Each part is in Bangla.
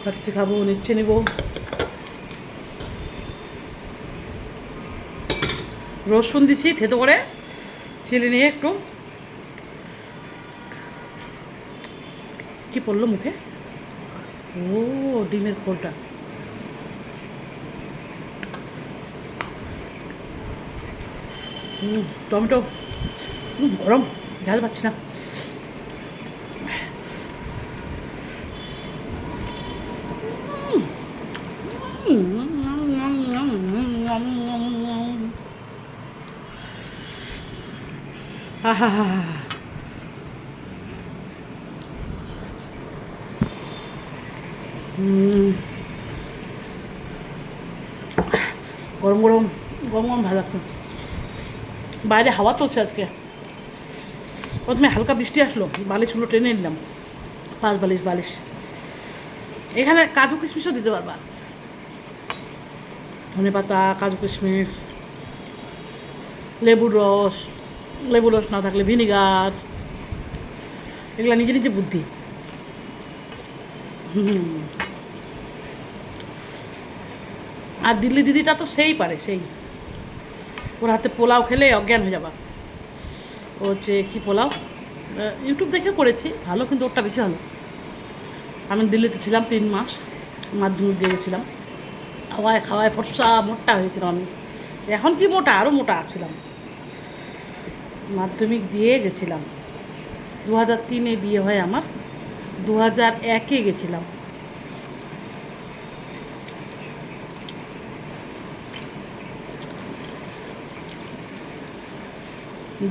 খাচ্ছি, খাবো, নিচ্ছে নেব। রসুন দিছি থেতো করে, ছিলে নিয়ে একটু। কি পড়লো মুখে? ও, ডিমের খোলটা। টমেটো গরম, ঝাল পাচ্ছি না। আহা হা হা। গরম গরম গরম গরম ভালো লাগছে। বাইরে হাওয়া চলছে আজকে। প্রথমে হালকা বৃষ্টি আসলো, বালিশগুলো টেনে নিলাম, 5 বালিশ। এখানে কাজু কিশমিশও দিতে পারবা, ধনে পাতা, কাজু কিশমিশ, লেবুর রস না থাকলে ভিনিগার, এগুলো নিজে নিজে বুদ্ধি। আর দিল্লি দিদিটা তো সেই পারে, সেই। ওর হাতে পোলাও খেলে অজ্ঞান হয়ে যাবা। ও হচ্ছে কী পোলাও, ইউটিউব দেখে করেছি, ভালো, কিন্তু ওরটা বেশি ভালো। আমি দিল্লিতে ছিলাম 3 মাস, মাধ্যমিক দিয়ে গেছিলাম। খাওয়ায় ফর্সা মোটা হয়েছিলাম আমি। এখন কি মোটা, আরও মোটা ছিলাম। মাধ্যমিক দিয়ে গেছিলাম। 2003-এ বিয়ে হয় আমার, 2001-এ গেছিলাম।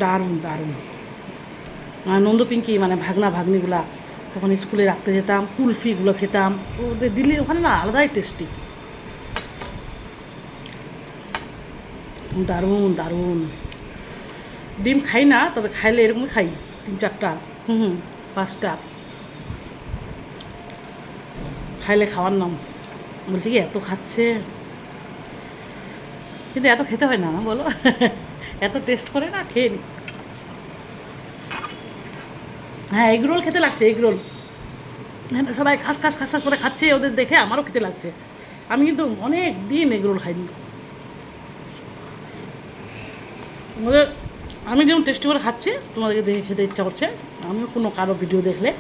দারুণ দারুণ। নন্দ পিঙ্কি মানে ভাগনা ভাগ্নিগুলা তখন স্কুলে রাখতে যেতাম, কুলফিগুলো খেতাম। ওদের দিল্লির ওখানে না আলাদাই টেস্টি। দারুণ দারুণ। ডিম খাই না, তবে খাইলে এরকমই খাই, 3-4টা, 5টা খাইলে খাওয়ার নাম। বলছি কি এত খাচ্ছে, কিন্তু এত খেতে হয় না, না বলো? এত টেস্ট করে না, খেয়ে নি। হ্যাঁ, এগরোল খেতে লাগছে, এগরোল। হ্যাঁ, সবাই খাস খাস খাস খাস করে খাচ্ছে, ওদের দেখে আমারও খেতে লাগছে। আমি কিন্তু অনেক দিন এগরোল খাইনি। ওদের আমি যেমন টেস্টি করে খাচ্ছি, তোমাদেরকে দেখে খেতে ইচ্ছা করছে। আমিও কোনো কারো ভিডিও দেখলে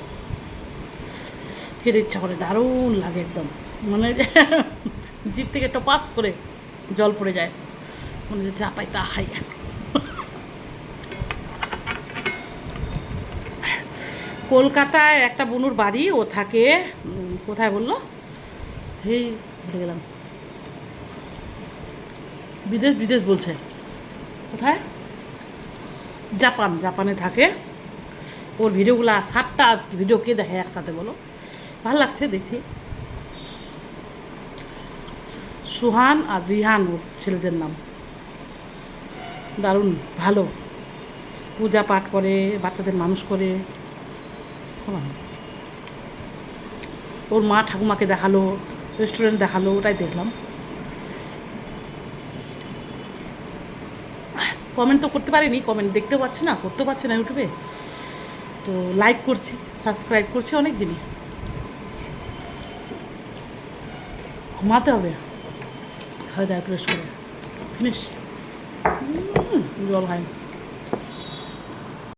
খেতে ইচ্ছা করে, দারুণ লাগে একদম। মানে জিভ থেকে টপাস করে জল পড়ে যায়, মনে হচ্ছে যা পাই তা খাই। কলকাতায় একটা বনুর বাড়ি, ও থাকে কোথায় বললো, এই ভুলে গেলাম, বিদেশ বলছে কোথায়, জাপানে থাকে। ওর ভিডিওগুলো 7টা ভিডিও কে দেখে একসাথে বলো? ভালো লাগছে দেখছি। সুহান আর রিহান ওর ছেলেদের নাম। দারুণ ভালো, পূজা পাঠ করে, বাচ্চাদের মানুষ করে। ওর মা ঠাকুমাকে দেখালো, রেস্টুরেন্ট দেখালো, ওটাই দেখলাম। কমেন্ট তো করতে পারিনি, কমেন্ট দেখতেও পাচ্ছি না, করতেও পারছি না ইউটিউবে। তো লাইক করছি, সাবস্ক্রাইব করছি অনেক দিনই। ঘুমাতে হবে, খাওয়া দাওয়া একটু রেস্ট করে ফিনিশ। জল ভাই।